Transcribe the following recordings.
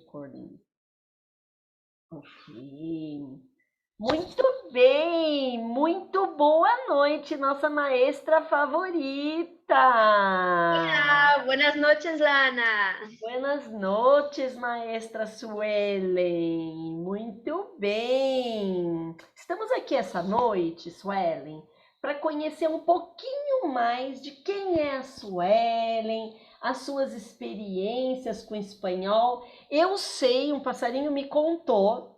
recording. Ok. Muito bem, muito boa noite, nossa maestra favorita. Hola, buenas noches, Lana. Buenas noches, maestra Suelen. Muito bem. Estamos aqui essa noite, Suelen, para conhecer um pouquinho mais de quem é a Suelen, as suas experiências com espanhol. Eu sei, um passarinho me contou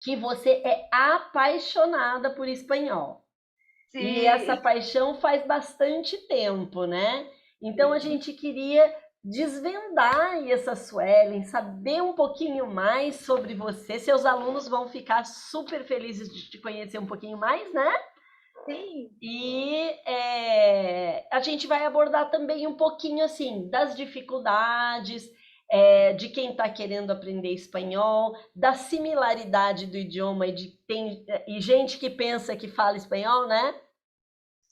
que você é apaixonada por espanhol. E essa Sí, paixão faz bastante tempo, né? Então a sí. gente queria desvendar essa Suelen, saber um pouquinho mais sobre você. Seus alunos vão ficar super felizes de te conhecer um pouquinho mais, né? Sí. E a gente vai abordar também um pouquinho assim das dificuldades, de quem está querendo aprender espanhol, da similaridade do idioma e gente que pensa que fala espanhol, né?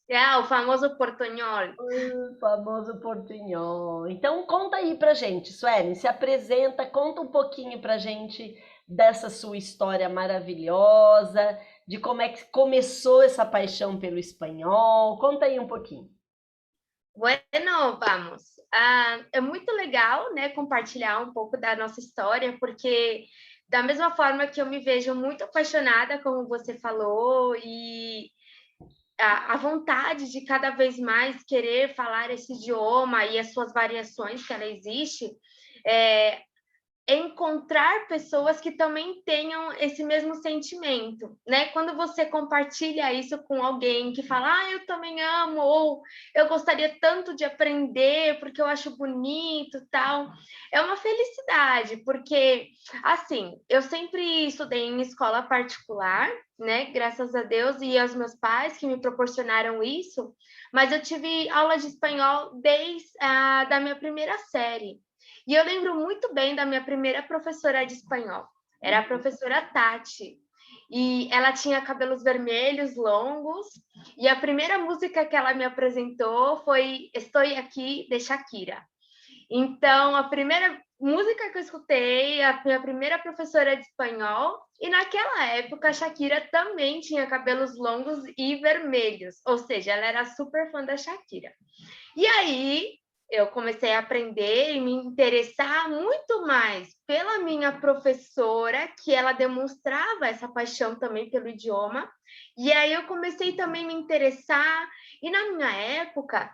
Ya, o famoso portuñol. O famoso portunhol. Então conta aí pra gente, Suelen, se apresenta, conta um pouquinho pra gente dessa sua história maravilhosa, de como é que começou essa paixão pelo espanhol. Conta aí um pouquinho. Bueno, vamos. É muito legal, né, compartilhar um pouco da nossa história, porque da mesma forma que eu me vejo muito apaixonada, como você falou, e a vontade de cada vez mais querer falar esse idioma e as suas variações que ela existe, é, encontrar pessoas que também tenham esse mesmo sentimento, né? Quando você compartilha isso com alguém que fala, eu também amo, ou eu gostaria tanto de aprender porque eu acho bonito, tal, é uma felicidade, porque, assim, eu sempre estudei em escola particular, né? Graças a Deus e aos meus pais que me proporcionaram isso, mas eu tive aula de espanhol desde da minha primeira série. E eu lembro muito bem da minha primeira professora de espanhol. Era a professora Tati. E ela tinha cabelos vermelhos, longos. E a primeira música que ela me apresentou foi Estou Aqui, de Shakira. Então, a primeira música que eu escutei, a minha primeira professora de espanhol, e naquela época a Shakira também tinha cabelos longos e vermelhos, ou seja, ela era super fã da Shakira. E aí eu comecei a aprender e me interessar muito mais pela minha professora, que ela demonstrava essa paixão também pelo idioma. E aí eu comecei também a me interessar. E na minha época,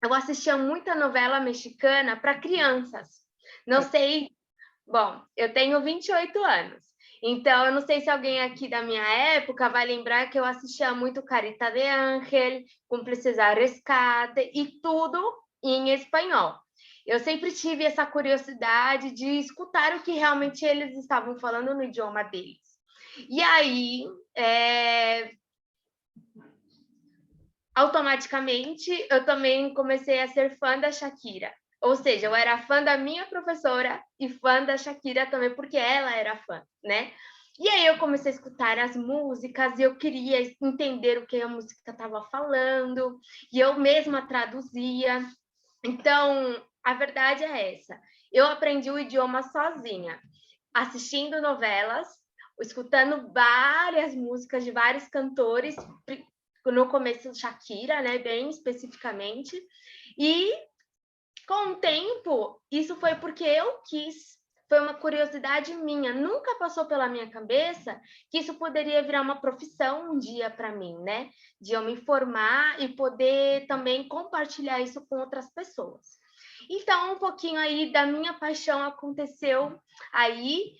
eu assistia muita novela mexicana para crianças. Não sei, bom, eu tenho 28 anos. Então, eu não sei se alguém aqui da minha época vai lembrar que eu assistia muito Carita de Ángel, Cúmplices a Rescate e tudo em espanhol. Eu sempre tive essa curiosidade de escutar o que realmente eles estavam falando no idioma deles. E aí, automaticamente, eu também comecei a ser fã da Shakira. Ou seja, eu era fã da minha professora e fã da Shakira também, porque ela era fã, né? E aí eu comecei a escutar as músicas e eu queria entender o que a música estava falando, e eu mesma traduzia. Então, a verdade é essa. Eu aprendi o idioma sozinha, assistindo novelas, escutando várias músicas de vários cantores, no começo Shakira, né, bem especificamente, e com o tempo, isso foi porque eu quis, foi uma curiosidade minha, nunca passou pela minha cabeça que isso poderia virar uma profissão um dia para mim, né, de eu me formar e poder também compartilhar isso com outras pessoas. Então, um pouquinho aí da minha paixão aconteceu aí,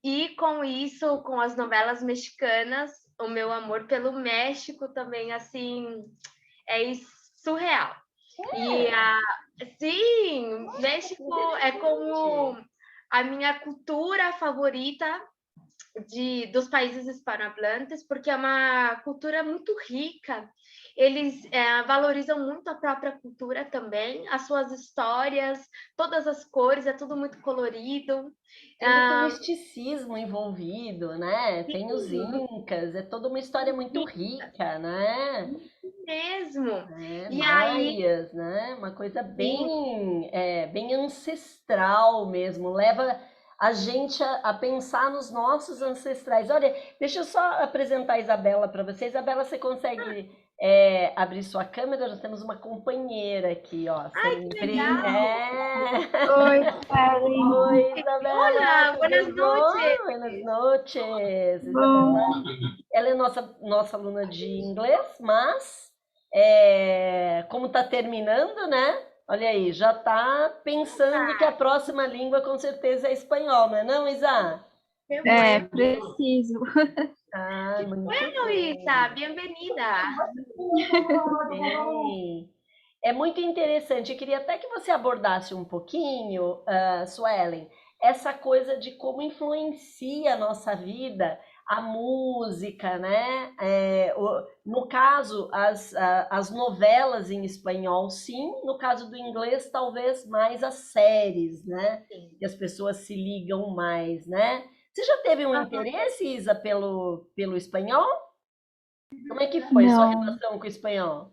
e com isso, com as novelas mexicanas, o meu amor pelo México também, assim, é surreal. E, É, sim, nossa, que México é como interessante. a minha cultura favorita dos países hispanohablantes, porque é uma cultura muito rica. Eles valorizam muito a própria cultura também, as suas histórias, todas as cores, é tudo muito colorido. Tem muito misticismo envolvido, né? Tem os Sim, incas, é toda uma história muito rica, né? mesmo. É, E aí, maias, né? Uma coisa sim, bem, bem ancestral mesmo. Leva a gente a pensar nos nossos ancestrais. Olha, deixa eu só apresentar a Isabela para você. Isabela, você consegue abrir sua câmera? Nós temos uma companheira aqui, ó, Ai, que sempre. legal! Oi, Suelen. Oi, Isabela, Hola, buenas tudo noches. bom? Buenas noches. Isabela, Bom, ela é nossa aluna de inglês, mas como está terminando, né? Olha aí, já está pensando que a próxima língua com certeza é espanhol, não é não, Isa? Qué bueno. preciso. Ah, muito Bueno, Isa, bem, bienvenida. bem. É muito interessante. Eu queria até que você abordasse um pouquinho, Suelen, essa coisa de como influencia a nossa vida a música, né? No caso, as novelas em espanhol, sim. No caso do inglês, talvez mais as séries, né? Sim. Que as pessoas se ligam mais, né? Você já teve um Aham. interesse, Isa, pelo espanhol? Como é que foi sua Não, relação com o espanhol?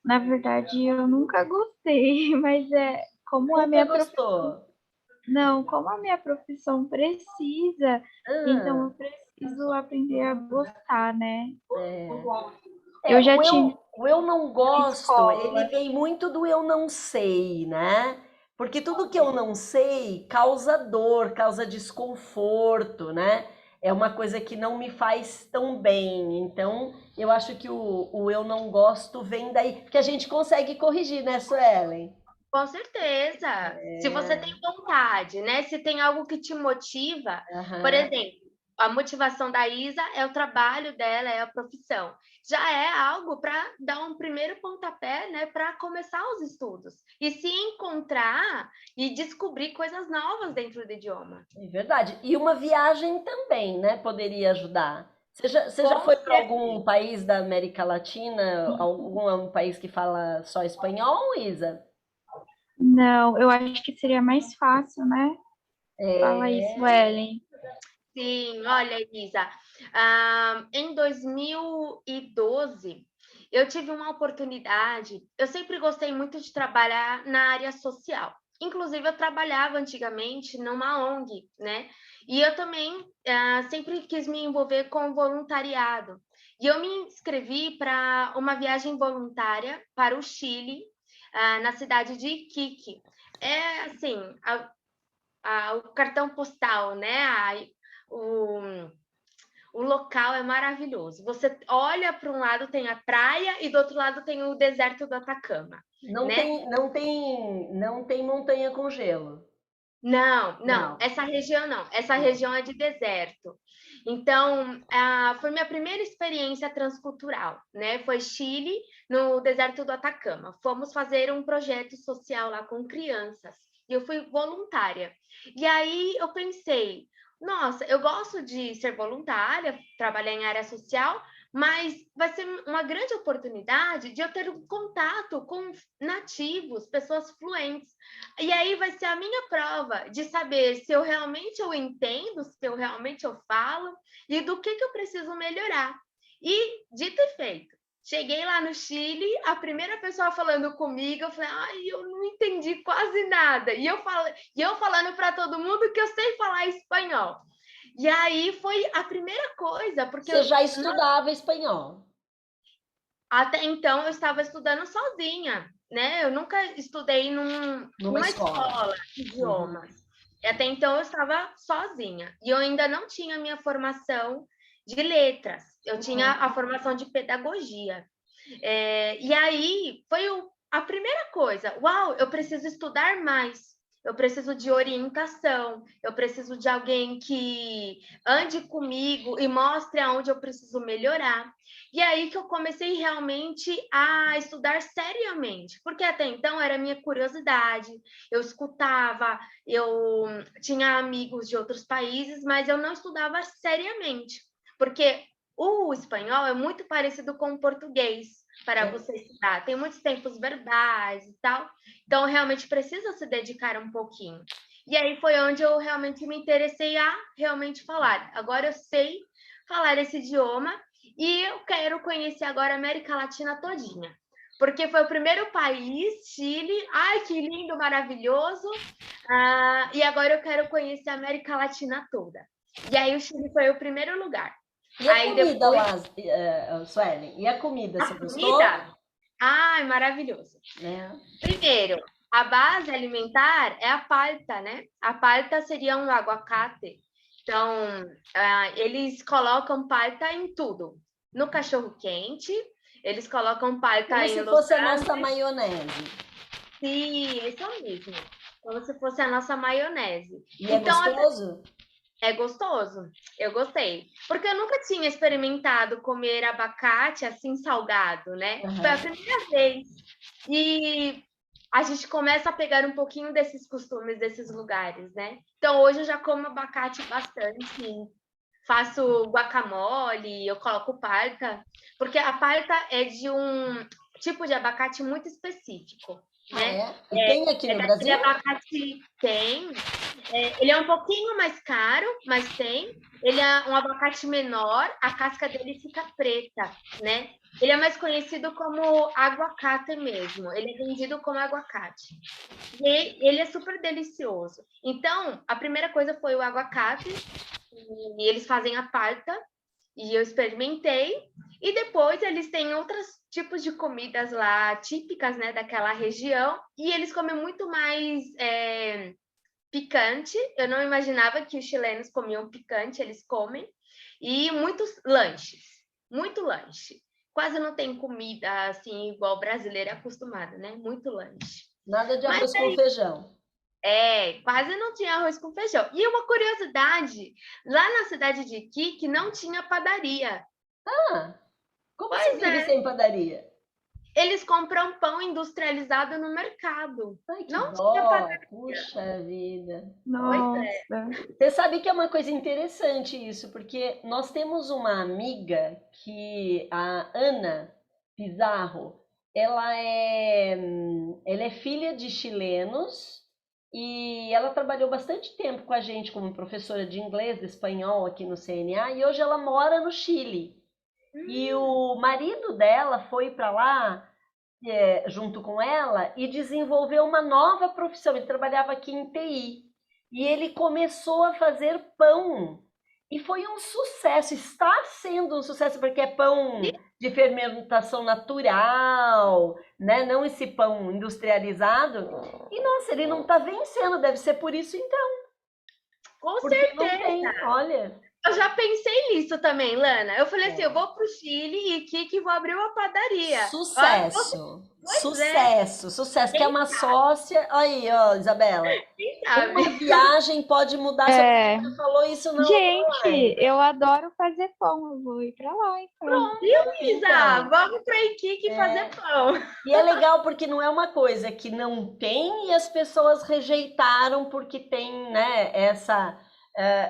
na verdade eu nunca gostei, mas como a Nunca minha profissão, gostou? não, como a minha profissão precisa, então eu Ah, preciso aprender a gostar, né? é. Eu já O tive eu não na gosto, ele escola. vem muito do eu não sei, né? Porque tudo que eu não sei causa dor, causa desconforto, né? É uma coisa que não me faz tão bem. Então, eu acho que o eu não gosto vem daí, que a gente consegue corrigir, né, Suelen? Com certeza. Se você tem vontade, né? Se tem algo que te motiva, por Aham. exemplo, a motivação da Isa é o trabalho dela, é a profissão. Já é algo para dar um primeiro pontapé, né, para começar os estudos e se encontrar e descobrir coisas novas dentro do idioma. É verdade. E uma viagem também, né? Poderia ajudar. Você já Com foi para algum certeza. país da América Latina, algum país que fala só espanhol, Isa? Não, eu acho que seria mais fácil, né? Fala isso, Ellen. Sim, olha, Elisa, em 2012, eu tive uma oportunidade. Eu sempre gostei muito de trabalhar na área social. Inclusive, eu trabalhava antigamente numa ONG, né? E eu também sempre quis me envolver com voluntariado. E eu me inscrevi para uma viagem voluntária para o Chile, na cidade de Iquique. É assim, o cartão postal, né? O, o local é maravilhoso. Você olha para um lado tem a praia e do outro lado tem o deserto do Atacama, Não né? tem, não tem, não tem montanha com gelo. Não, não, Não. essa região não. Essa região é de deserto. Então, foi minha primeira experiência transcultural, né? Foi Chile, no deserto do Atacama. Fomos fazer um projeto social lá com crianças. E eu fui voluntária. E aí eu pensei, nossa, eu gosto de ser voluntária, trabalhar em área social, mas vai ser uma grande oportunidade de eu ter um contato com nativos, pessoas fluentes. E aí vai ser a minha prova de saber se eu realmente eu entendo, se eu realmente eu falo e do que eu preciso melhorar. E dito e feito. Cheguei lá no Chile, a primeira pessoa falando comigo, eu falei, ai, eu não entendi quase nada. E eu falando para todo mundo que eu sei falar espanhol. E aí foi a primeira coisa, porque Você já estudava espanhol. até então eu estava estudando sozinha, né? Eu nunca estudei Numa numa escola. escola de Uhum. idiomas. E até então eu estava sozinha. E eu ainda não tinha minha formação de letras. Eu tinha a formação de pedagogia. E aí foi a primeira coisa. Uau, eu preciso estudar mais. Eu preciso de orientação. Eu preciso de alguém que ande comigo e mostre aonde eu preciso melhorar. E aí que eu comecei realmente a estudar seriamente, porque até então era minha curiosidade. Eu escutava, eu tinha amigos de outros países, mas eu não estudava seriamente, porque o espanhol é muito parecido com o português para É. você estudar. Tem muitos tempos verbais e tal. Então, realmente precisa se dedicar um pouquinho. E aí foi onde eu realmente me interessei a realmente falar. Agora eu sei falar esse idioma e eu quero conhecer agora a América Latina todinha. porque foi o primeiro país, Chile. Ai, que lindo, maravilhoso. E agora eu quero conhecer a América Latina toda. E aí o Chile foi o primeiro lugar. E a Aí comida depois, lá, Suelen? E a comida, a você gostou? comida, ai, maravilhoso. Né? Primeiro, a base alimentar é a palta, né? A palta seria um aguacate. Então, eles colocam palta em tudo. No cachorro-quente, eles colocam palta Como em se Los fosse a nossa Angeles. maionese. Sim, isso mesmo. Como se fosse a nossa maionese. E é Então, gostoso? é gostoso. Eu gostei. Porque eu nunca tinha experimentado comer abacate assim salgado, né? Foi a primeira vez. E a gente começa a pegar um pouquinho desses costumes desses lugares, né? Então, hoje eu já como abacate bastante. Faço guacamole, eu coloco palta. Porque a palta é de um tipo de abacate muito específico, né? É? E tem aqui no Daquele Brasil? abacate tem. Ele é um pouquinho mais caro, mas tem. Ele é um abacate menor, a casca dele fica preta, né? Ele é mais conhecido como aguacate mesmo. Ele é vendido como aguacate. E ele é super delicioso. Então, a primeira coisa foi o aguacate, e eles fazem a palta, e eu experimentei. E depois eles têm outros tipos de comidas lá, típicas, né, daquela região, e eles comem muito mais picante. Eu não imaginava que os chilenos comiam picante, eles comem. E muitos lanches, muito lanche. Quase não tem comida assim, igual brasileira é acostumada, né? Muito lanche. Nada de Mas arroz com feijão. quase não tinha arroz com feijão. E uma curiosidade, lá na cidade de Iquique não tinha padaria. Ah, como se Pois vive é, sem padaria? eles compram pão industrializado no mercado. Ai, que Não tinha dó! padaria. Puxa vida. Pois é. Nossa. Você sabe que é uma coisa interessante isso, porque nós temos uma amiga que, a Ana Pizarro, ela é filha de chilenos e ela trabalhou bastante tempo com a gente como professora de inglês, de espanhol aqui no CNA e hoje ela mora no Chile. E o marido dela foi para lá junto com ela e desenvolveu uma nova profissão. Ele trabalhava aqui em TI e ele começou a fazer pão. E foi um sucesso, está sendo um sucesso, porque é pão de fermentação natural, né? Não esse pão industrializado. E nossa, ele não está vencendo, deve ser por isso então, Com porque não certeza. tem, olha. Eu já pensei nisso também, Lana. Eu falei assim, eu vou para o Chile e Kiki vou abrir uma padaria. Sucesso, Pois é, sucesso. Quer quem uma sócia? Aí, ó, Isabela. sabe? Uma viagem pode mudar. É. Você falou isso na outra Gente, live. eu adoro fazer pão. Eu vou ir pra lá, então. Viu, Isa? Então, Vamos para Iquique fazer pão. e é legal porque não é uma coisa que não tem e as pessoas rejeitaram porque tem, né, essa...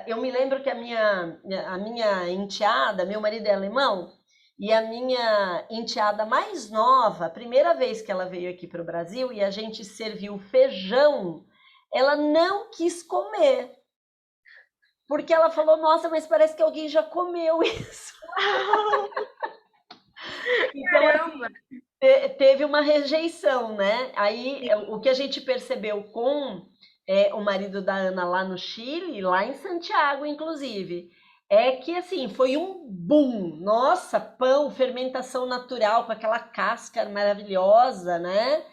eu me lembro que a minha enteada, meu marido é alemão, e a minha enteada mais nova, a primeira vez que ela veio aqui para o Brasil e a gente serviu feijão, ela não quis comer. Porque ela falou, nossa, mas parece que alguém já comeu isso. Então, Caramba! assim, teve uma rejeição, né? Aí, o que a gente percebeu com o marido da Ana lá no Chile, lá em Santiago, inclusive, é que, assim, foi um boom. Nossa, pão, fermentação natural, com aquela casca maravilhosa, né?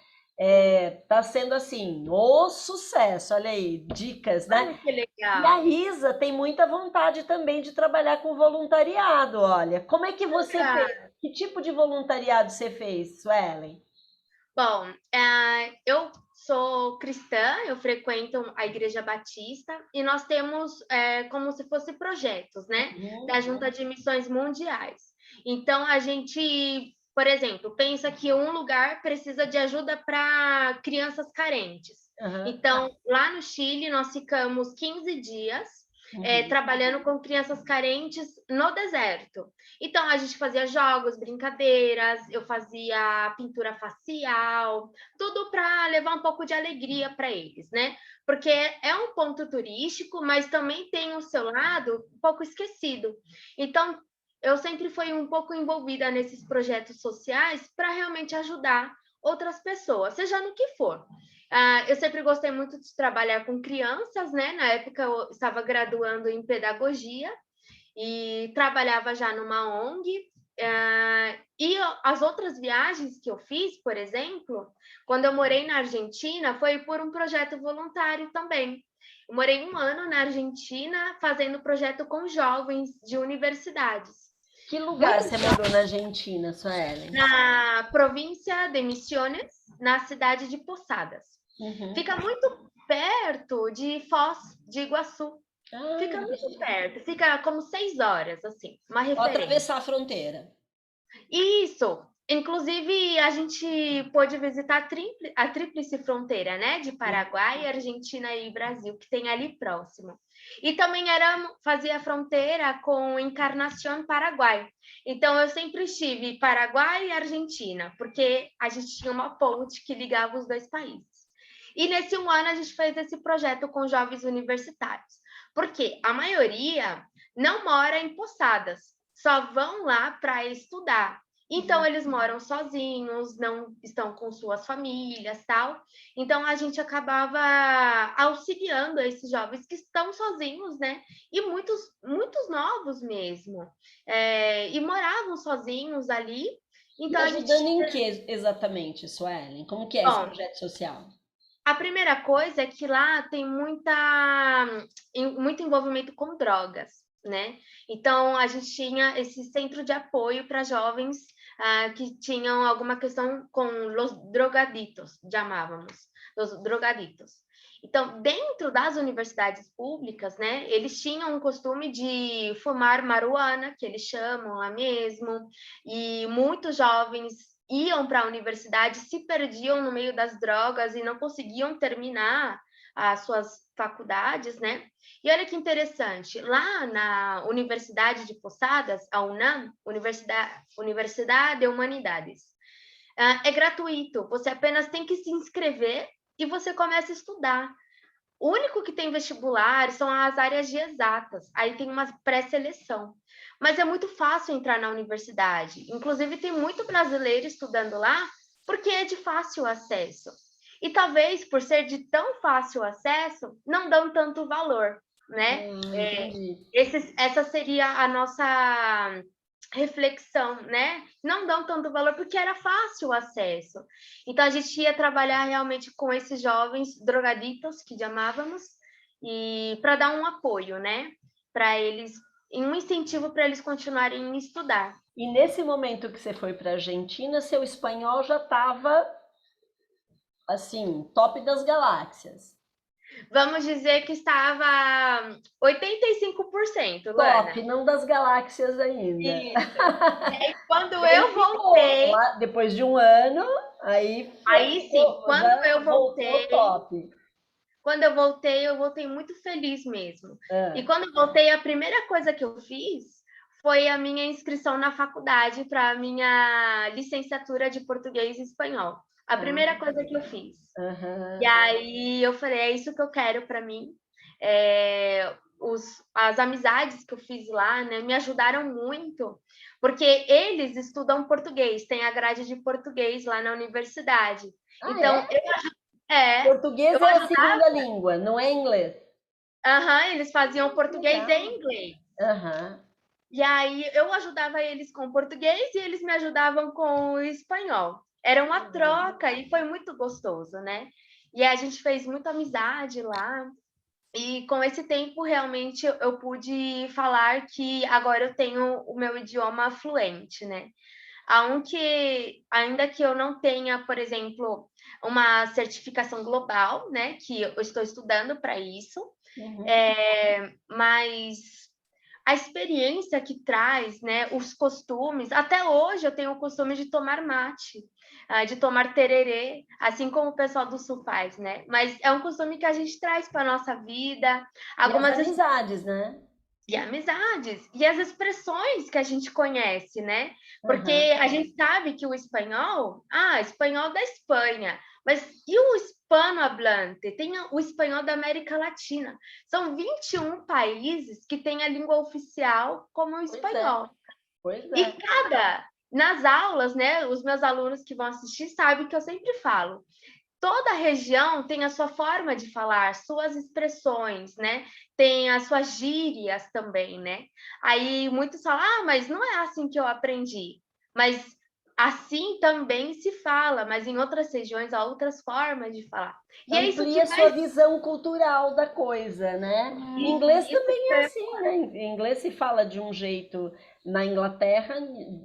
Tá sendo, assim, o sucesso. Olha aí, dicas, né? Olha que E a legal. Isa tem muita vontade também de trabalhar com voluntariado, olha. Como é que você fez? Que tipo de voluntariado você fez, Suelen? Bom, eu sou cristã, eu frequento a Igreja Batista e nós temos como se fosse projetos, né, da Junta de Missões Mundiais. Então, a gente, por exemplo, pensa que um lugar precisa de ajuda para crianças carentes. Então, lá no Chile, nós ficamos 15 dias trabalhando com crianças carentes no deserto. Então, a gente fazia jogos, brincadeiras, eu fazia pintura facial, tudo para levar um pouco de alegria para eles, né? Porque é um ponto turístico, mas também tem o seu lado um pouco esquecido. Então, eu sempre fui um pouco envolvida nesses projetos sociais para realmente ajudar outras pessoas, seja no que for. Eu sempre gostei muito de trabalhar com crianças, né? Na época eu estava graduando em pedagogia e trabalhava já numa ONG. E as outras viagens que eu fiz, por exemplo, quando eu morei na Argentina, foi por um projeto voluntário também. Eu morei 1 ano na Argentina fazendo projeto com jovens de universidades. Que lugar você morou na Argentina, Suelen? Na província de Misiones, na cidade de Posadas. Fica muito perto de Foz de Iguaçu. Fica muito perto, fica como 6 horas, assim, uma referência. Atravessar a fronteira. Isso. Inclusive, a gente pôde visitar a tríplice fronteira, né? De Paraguai, Argentina e Brasil, que tem ali próximo. E também fazia fronteira com Encarnação, Paraguai. Então, eu sempre estive Paraguai e Argentina, porque a gente tinha uma ponte que ligava os dois países. E nesse 1 ano, a gente fez esse projeto com jovens universitários. Porque a maioria não mora em Posadas, só vão lá para estudar. Então, eles moram sozinhos, não estão com suas famílias, tal. Então, a gente acabava auxiliando esses jovens que estão sozinhos, né? E muitos novos mesmo. E moravam sozinhos ali. Então, E ajudando em que exatamente, Suelen? Como que é esse projeto social? A primeira coisa é que lá tem muito envolvimento com drogas, né? Então, a gente tinha esse centro de apoio para jovens que tinham alguma questão com os drogaditos, chamávamos, os drogaditos. Então, dentro das universidades públicas, né, eles tinham um costume de fumar marihuana, que eles chamam lá mesmo, e muitos jovens iam para a universidade, se perdiam no meio das drogas e não conseguiam terminar as suas faculdades, né? E olha que interessante, lá na Universidade de Posadas, a UNAM, Universidade de Humanidades, é gratuito, você apenas tem que se inscrever e você começa a estudar. O único que tem vestibular são as áreas de exatas, aí tem uma pré-seleção. Mas é muito fácil entrar na universidade. Inclusive, tem muito brasileiro estudando lá porque é de fácil acesso. E talvez, por ser de tão fácil acesso, não dão tanto valor, né? Essa seria a nossa reflexão, né? Não dão tanto valor porque era fácil o acesso. Então, a gente ia trabalhar realmente com esses jovens drogaditos, que chamávamos, e para dar um apoio, né? Para eles, um incentivo para eles continuarem a estudar. E nesse momento que você foi para a Argentina, seu espanhol já estava, assim, top das galáxias. Vamos dizer que estava 85%, Lana. Top, não das galáxias ainda. Isso. E aí, quando eu voltei... Lá, depois de 1 ano, aí sim, quando eu voltei... top. Quando eu voltei muito feliz mesmo. E quando eu voltei, a primeira coisa que eu fiz foi a minha inscrição na faculdade para a minha licenciatura de português e espanhol. A primeira coisa que eu fiz. E aí eu falei, é isso que eu quero para mim. As amizades que eu fiz lá, né, me ajudaram muito, porque eles estudam português, tem a grade de português lá na universidade. Então, português é a segunda língua, não é inglês. Eles faziam português e inglês. E aí eu ajudava eles com português e eles me ajudavam com o espanhol. Era uma troca e foi muito gostoso, né? E a gente fez muita amizade lá. E com esse tempo, realmente, eu pude falar que agora eu tenho o meu idioma fluente, né? Ainda que eu não tenha, por exemplo, uma certificação global, né? Que eu estou estudando para isso. Mas a experiência que traz, né? Os costumes. Até hoje eu tenho o costume de tomar mate, de tomar tererê, assim como o pessoal do Sul faz, né? Mas é um costume que a gente traz para a nossa vida. Algumas amizades, né? E amizades, e as expressões que a gente conhece, né? Porque a gente sabe que o espanhol, espanhol da Espanha, mas e o hispanohablante? Tem o espanhol da América Latina. São 21 países que têm a língua oficial como o espanhol. Pois E é. nas aulas, né, os meus alunos que vão assistir sabem que eu sempre falo, toda região tem a sua forma de falar, suas expressões, né? Tem as suas gírias também, né? Aí muitos falam, mas não é assim que eu aprendi. Mas assim também se fala, mas em outras regiões há outras formas de falar. E é isso que Amplia sua mais... visão cultural da coisa, né? Em inglês Isso também é é... assim, né? Em inglês se fala de um jeito na Inglaterra,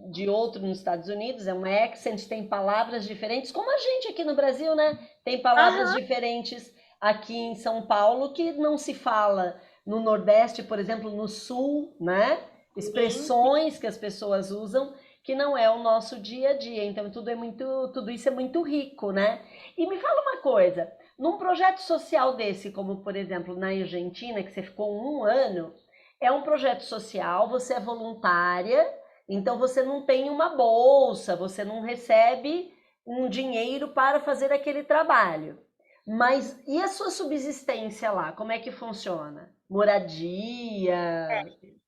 de outro nos Estados Unidos, é um accent, tem palavras diferentes, como a gente aqui no Brasil, né? Tem palavras Aham, diferentes aqui em São Paulo que não se fala no Nordeste, por exemplo, no Sul, né? sim. Expressões que as pessoas usam que não é o nosso dia a dia. Então tudo isso é muito rico, né? E me fala uma coisa, num projeto social desse, como por exemplo na Argentina, que você ficou 1 ano, é um projeto social, você é voluntária, então você não tem uma bolsa, você não recebe um dinheiro para fazer aquele trabalho. Mas e a sua subsistência lá? Como é que funciona? Moradia?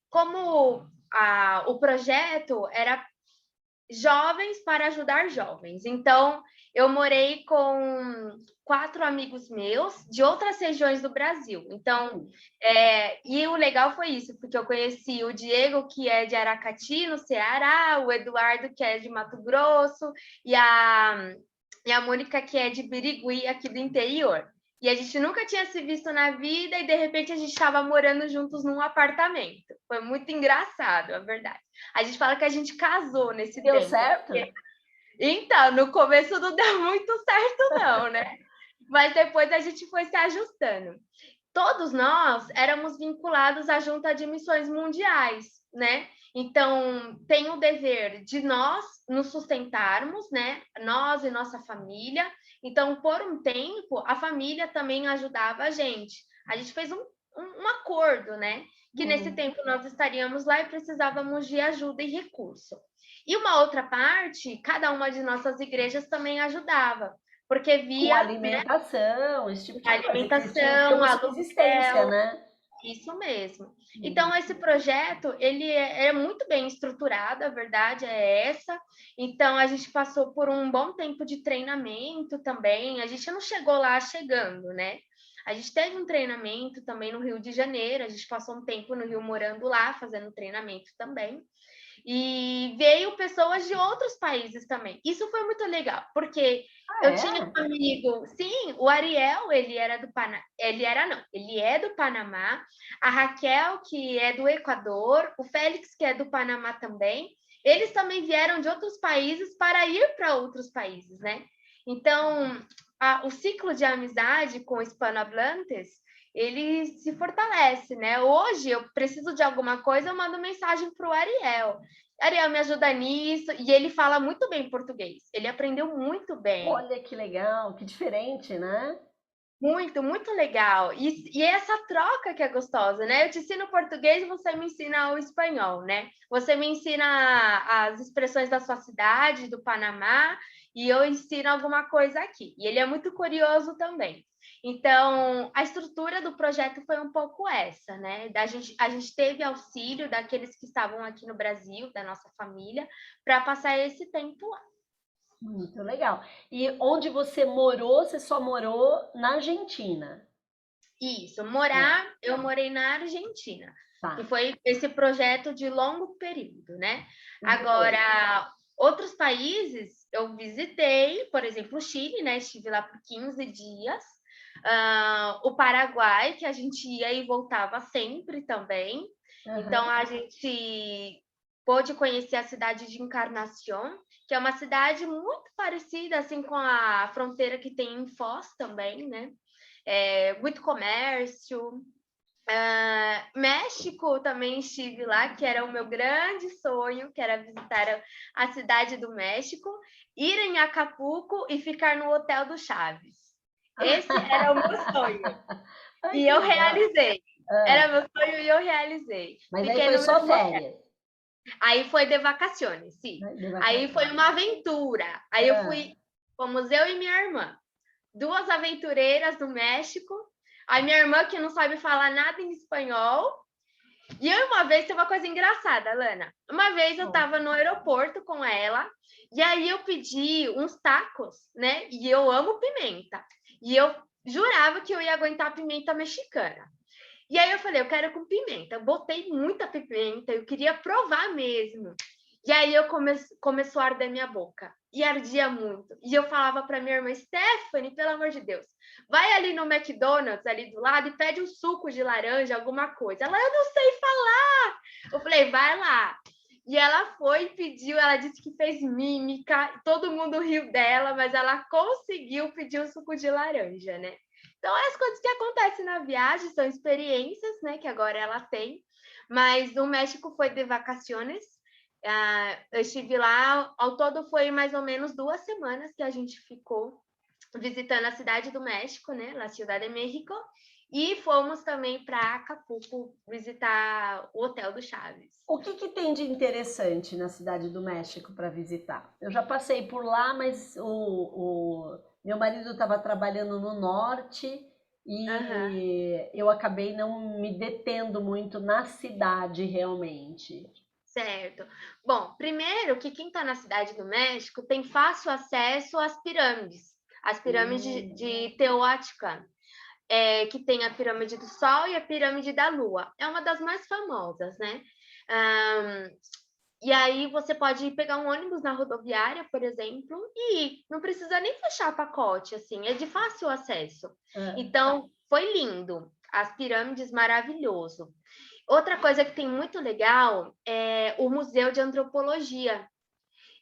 Como o projeto era jovens para ajudar jovens. Então, eu morei com 4 amigos meus de outras regiões do Brasil. Então, e o legal foi isso, porque eu conheci o Diego, que é de Aracati, no Ceará, o Eduardo, que é de Mato Grosso, e a Mônica, que é de Birigui, aqui do interior. E a gente nunca tinha se visto na vida e, de repente, a gente estava morando juntos num apartamento. Foi muito engraçado, a verdade. A gente fala que a gente casou nesse Deu tempo. certo? Então, no começo não deu muito certo, não, né? Mas depois a gente foi se ajustando. Todos nós éramos vinculados à Junta de Missões Mundiais, né? Então, tem o dever de nós nos sustentarmos, né? Nós e nossa família. Então, por um tempo, a família também ajudava a gente. A gente fez um acordo, né? Que nesse Uhum. tempo nós estaríamos lá e precisávamos de ajuda e recurso. E uma outra parte, cada uma de nossas igrejas também ajudava, porque Com via, né, alimentação, esse tipo de a coisa, que vocês tinham que ter alimentação, uma subsistência, aluguel, né? isso mesmo. Uhum. Então, esse projeto, ele é muito bem estruturado, a verdade é essa. Então, a gente passou por um bom tempo de treinamento também. A gente não chegou lá chegando, né? A gente teve um treinamento também no Rio de Janeiro. A gente passou um tempo no Rio morando lá, fazendo treinamento também. E veio pessoas de outros países também. Isso foi muito legal, porque Ah, eu tinha é? um amigo, sim, o Ariel, ele era do Panamá, ele é do Panamá, a Raquel, que é do Equador, o Félix, que é do Panamá também, eles também vieram de outros países para ir para outros países, né? Então, o ciclo de amizade com hispanohablantes, ele se fortalece, né? Hoje eu preciso de alguma coisa, eu mando mensagem para o Ariel. Ariel, me ajuda nisso. E ele fala muito bem português. Ele aprendeu muito bem. Olha que legal, que diferente, né? Muito, muito legal. E essa troca que é gostosa, né? Eu te ensino português e você me ensina o espanhol, né? Você me ensina as expressões da sua cidade, do Panamá, e eu ensino alguma coisa aqui. E ele é muito curioso também. Então, a estrutura do projeto foi um pouco essa, né? A gente teve auxílio daqueles que estavam aqui no Brasil, da nossa família, para passar esse tempo lá. Muito legal. E onde você morou, você só morou na Argentina? Isso, É, eu morei na Argentina, que tá. foi esse projeto de longo período, né? Foi. Agora, outros países eu visitei, por exemplo, o Chile, né? Estive lá por 15 dias. O Paraguai, que a gente ia e voltava sempre também. Então, Aham. a gente pôde conhecer a cidade de Encarnación, que é uma cidade muito parecida assim com a fronteira que tem em Foz também, né? Muito comércio. México também estive lá, que era o meu grande sonho, que era visitar a cidade do México, ir em Acapulco e ficar no Hotel do Chaves. Esse era o meu sonho. Ai, E que eu legal. realizei. Era Ah, meu sonho e eu realizei. mas aí Fiquei foi no só mesmo hotel. férias, Aí foi de vacaciones, sim. né? De Aí foi vacação. uma aventura. Aí eu Ah, fui, fomos eu e minha irmã, 2 aventureiras do México. A minha irmã, que não sabe falar nada em espanhol, E eu, uma vez, tem uma coisa engraçada, Lana. Uma vez eu estava no aeroporto com ela, e aí eu pedi uns tacos, né? E eu amo pimenta. E eu jurava que eu ia aguentar pimenta mexicana. E aí eu falei, eu quero com pimenta. Eu botei muita pimenta, eu queria provar mesmo. E aí começou a arder minha boca. E ardia muito. E eu falava para minha irmã, Stephanie, pelo amor de Deus, vai ali no McDonald's, ali do lado, e pede um suco de laranja, alguma coisa. Ela, eu não sei falar. Eu falei, vai lá. E ela foi e pediu, ela disse que fez mímica, todo mundo riu dela, mas ela conseguiu pedir um suco de laranja, né? Então, as coisas que acontecem na viagem são experiências, né, que agora ela tem. Mas o México foi de vacaciones. Eu estive lá, ao todo foi mais ou menos 2 semanas que a gente ficou visitando a cidade do México, né, La Ciudad de México, e fomos também para Acapulco visitar o Hotel do Chaves. O que tem de interessante na cidade do México para visitar? Eu já passei por lá, mas o meu marido estava trabalhando no norte e eu acabei não me detendo muito na cidade realmente. Certo. Bom, primeiro que quem está na cidade do México tem fácil acesso às pirâmides. As pirâmides de Teotihuacan, que tem a pirâmide do Sol e a pirâmide da Lua. É uma das mais famosas, né? E aí você pode pegar um ônibus na rodoviária, por exemplo, e ir. Não precisa nem fechar pacote, assim, é de fácil acesso. Então, foi lindo. As pirâmides, maravilhoso. Outra coisa que tem muito legal é o Museu de Antropologia.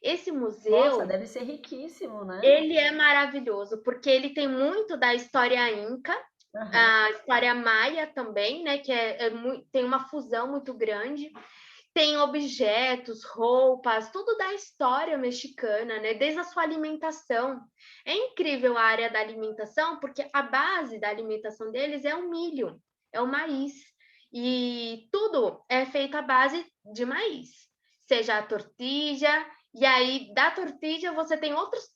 Esse museu... Nossa, deve ser riquíssimo, né? Ele é maravilhoso, porque ele tem muito da história inca, a história maia também, né? Que tem uma fusão muito grande. Tem objetos, roupas, tudo da história mexicana, né? Desde a sua alimentação. É incrível a área da alimentação, porque a base da alimentação deles é o milho, é o maíz. E tudo é feito à base de maíz, seja a tortilha, e aí da tortilha você tem outros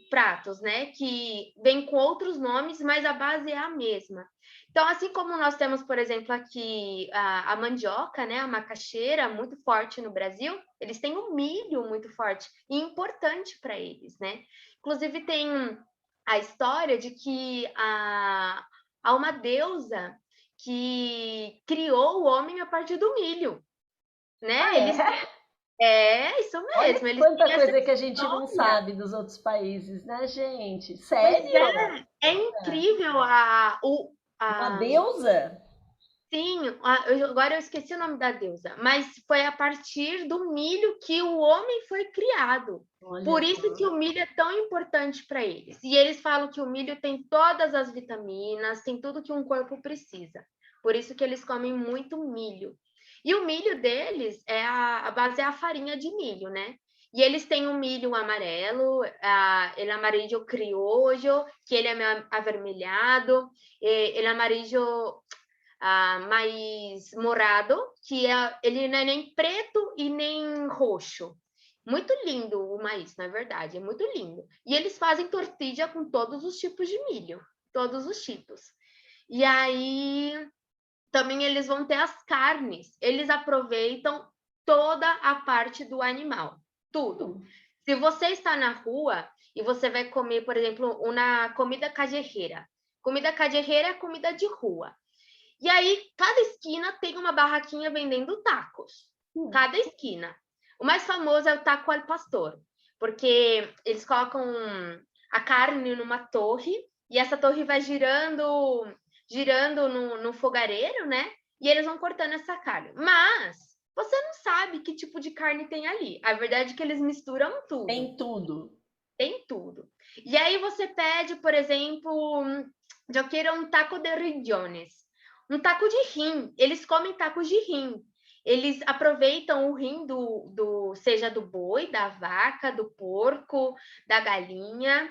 pratos, né? Que vêm com outros nomes, mas a base é a mesma. Então, assim como nós temos, por exemplo, aqui a mandioca, né, a macaxeira, muito forte no Brasil, eles têm o milho muito forte e importante para eles, né? Inclusive, tem a história de que há uma deusa que criou o homem a partir do milho, né? Isso mesmo. Olha Eles quanta coisa que a gente não sabe dos outros países, né, gente? Sério? Pois é incrível Uma deusa? Sim, agora eu esqueci o nome da deusa, mas foi a partir do milho que o homem foi criado. Olha Por isso que o milho é tão importante para eles. E eles falam que o milho tem todas as vitaminas, tem tudo que um corpo precisa. Por isso que eles comem muito milho. E o milho deles, a base é a farinha de milho, né? E eles têm o milho amarelo, ele amarillo criollo, que ele é avermelhado, ele amarillo mais morado, que ele não é nem preto e nem roxo. Muito lindo o maíz, na verdade, é muito lindo. E eles fazem tortilha com todos os tipos de milho, todos os tipos. E aí também eles vão ter as carnes, eles aproveitam toda a parte do animal, tudo. Se você está na rua e você vai comer, por exemplo, uma comida callejera. Comida callejera é comida de rua. E aí, cada esquina tem uma barraquinha vendendo tacos. Cada esquina. O mais famoso é o taco al pastor, porque eles colocam a carne numa torre e essa torre vai girando no fogareiro, né? E eles vão cortando essa carne. Mas você não sabe que tipo de carne tem ali. A verdade é que eles misturam tudo. Tem tudo. Tem tudo. E aí você pede, por exemplo, eu quero um taco de riñones. Um taco de rim. Eles comem tacos de rim. Eles aproveitam o rim seja do boi, da vaca, do porco, da galinha.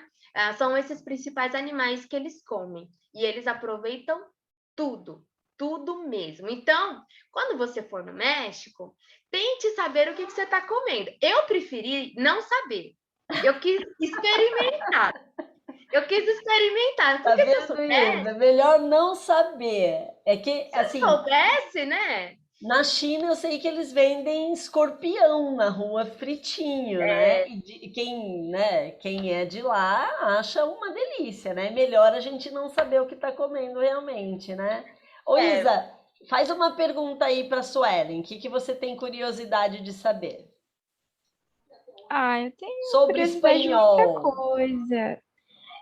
São esses principais animais que eles comem. E eles aproveitam tudo. Tudo mesmo. Então, quando você for no México, tente saber o que você está comendo. Eu preferi não saber. Eu quis experimentar. Porque Tá vendo, se eu soubesse... Ilza? Melhor não saber. É que, Se eu soubesse, né? Na China eu sei que eles vendem escorpião na rua fritinho, né? E quem é de lá acha uma delícia, né? Melhor a gente não saber o que está comendo realmente, né? Ô É, Isa, faz uma pergunta aí para Suelen, o que que você tem curiosidade de saber? Ah, eu tenho Sobre curiosidade de muita espanhol. coisa.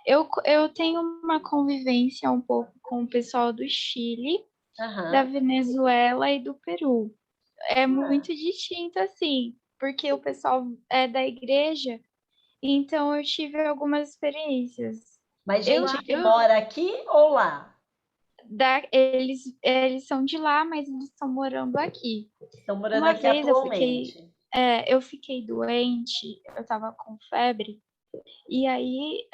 Eu tenho uma convivência um pouco com o pessoal do Chile, da Aham. Venezuela e do Peru. É Ah, muito distinto, assim, porque o pessoal é da igreja, então eu tive algumas experiências. mas Eu, gente que eu mora aqui ou lá? eles são de lá, mas eles estão morando aqui. Estão morando Uma aqui vez atualmente. eu fiquei doente, eu tava com febre, e aí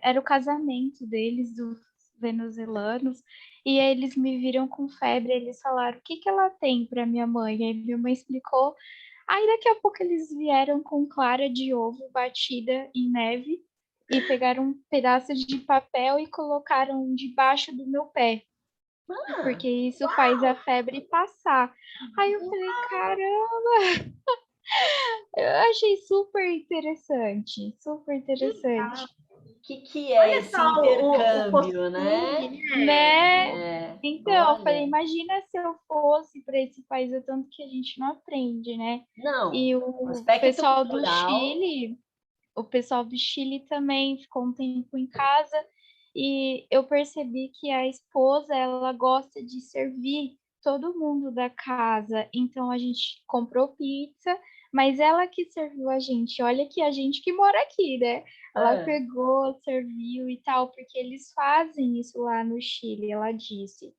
era o casamento deles, dos venezuelanos, e aí eles me viram com febre, eles falaram, o que que ela tem para minha mãe? Aí minha mãe explicou, aí daqui a pouco eles vieram com clara de ovo batida em neve, e pegaram um pedaço de papel e colocaram debaixo do meu pé, Ah, porque isso faz a febre passar. Aí eu falei, caramba, eu achei super que interessante. legal. o que que é Olha esse só o intercâmbio, né? costume, né? Né? É, Então, eu falei, olha, imagina se eu fosse para esse país, o tanto que a gente não aprende, né? não, E o o aspecto pessoal do cultural, Chile, o pessoal do Chile também ficou um tempo em casa e eu percebi que a esposa, ela gosta de servir todo mundo da casa. Então a gente comprou pizza, mas ela que serviu a gente. Olha que a gente que mora aqui, né? Ela ah, pegou, serviu e tal, porque eles fazem isso lá no Chile, ela disse.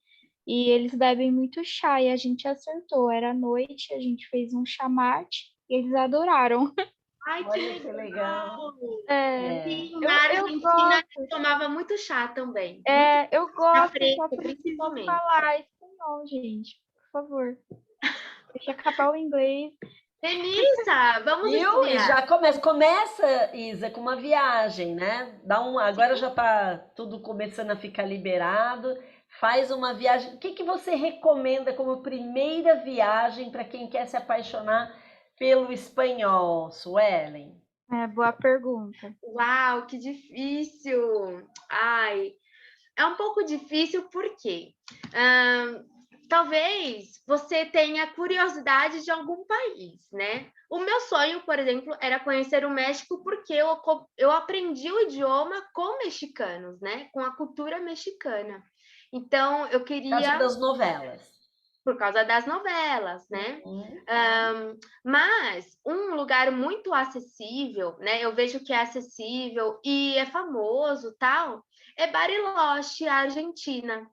E eles bebem muito chá e a gente acertou. Era noite, a gente fez um chamate e eles adoraram. Ai, que olha que legal! legal. É, É, Sim, na eu Argentina a gente gosto, tomava muito chá também. Muito eu chá gosto, só fresco, preciso principalmente. falar espanhol, gente, por favor. Deixa acabar o inglês. Denissa, vamos viu? E estudar. já começa, Isa, com uma viagem, né? Agora já tá tudo começando a ficar liberado. Faz uma viagem. O que que você recomenda como primeira viagem para quem quer se apaixonar pelo espanhol, Suelen? É, boa pergunta. Uau, que difícil! Ai, é um pouco difícil porque talvez você tenha curiosidade de algum país, né? O meu sonho, por exemplo, era conhecer o México porque eu aprendi o idioma com mexicanos, né? Com a cultura mexicana. Então, eu Por causa queria das novelas. por causa das novelas, né? Uhum. Mas um lugar muito acessível, né? Eu vejo que é acessível e é famoso, tal, é Bariloche, a Argentina.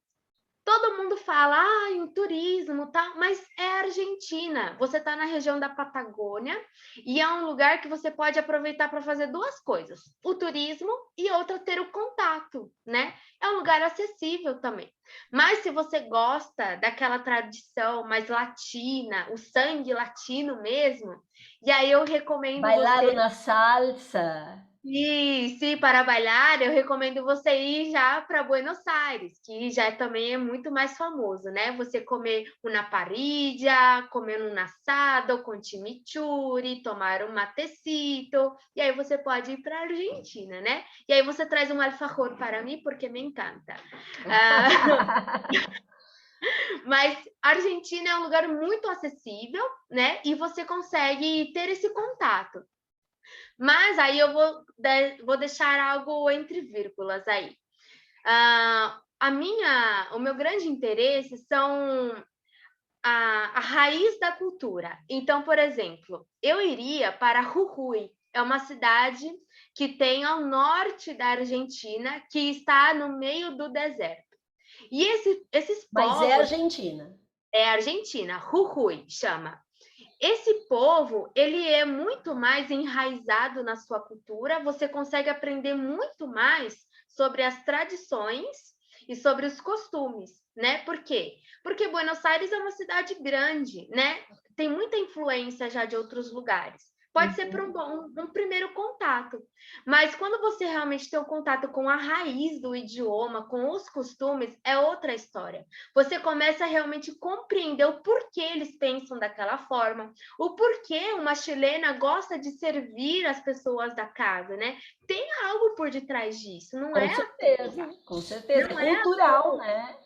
Todo mundo fala, o turismo, tá? Mas é Argentina. Você está na região da Patagônia e é um lugar que você pode aproveitar para fazer duas coisas: o turismo e outra ter o contato, né? É um lugar acessível também. Mas se você gosta daquela tradição mais latina, o sangue latino mesmo, e aí eu recomendo Bailar você na salsa. e se para bailar, eu recomendo você ir já para Buenos Aires, que já também é muito mais famoso, né? Você comer uma parrilla, comer um assado com chimichurri, tomar um matecito, e aí você pode ir para a Argentina, né? E aí você traz um alfajor para mim, porque me encanta. Mas a Argentina é um lugar muito acessível, né? E você consegue ter esse contato. Mas aí eu vou deixar algo entre vírgulas aí. O meu grande interesse são a raiz da cultura. Então, por exemplo, eu iria para Jujuy, é uma cidade que tem ao norte da Argentina, que está no meio do deserto. E esses Mas é povos, Argentina. é Argentina, Jujuy chama. Esse povo, ele é muito mais enraizado na sua cultura, você consegue aprender muito mais sobre as tradições e sobre os costumes, né? Por quê? Porque Buenos Aires é uma cidade grande, né? Tem muita influência já de outros lugares. Pode ser para um primeiro contato, mas quando você realmente tem um contato com a raiz do idioma, com os costumes, é outra história. Você começa a realmente compreender o porquê eles pensam daquela forma, o porquê uma chilena gosta de servir as pessoas da casa, né? Tem algo por detrás disso, não é à toa. Com certeza. É Não é à cultural, toa. né?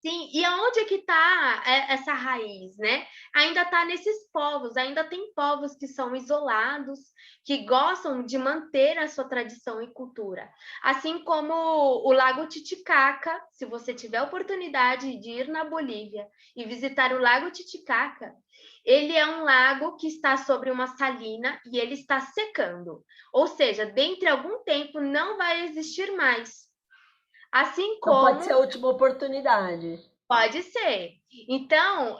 Sim, e aonde é que está essa raiz, né? Ainda está nesses povos, ainda tem povos que são isolados, que gostam de manter a sua tradição e cultura. Assim como o Lago Titicaca, se você tiver a oportunidade de ir na Bolívia e visitar o Lago Titicaca, ele é um lago que está sobre uma salina e ele está secando. Ou seja, dentro de algum tempo não vai existir mais. Assim Então pode como ser a última oportunidade. pode ser. Então,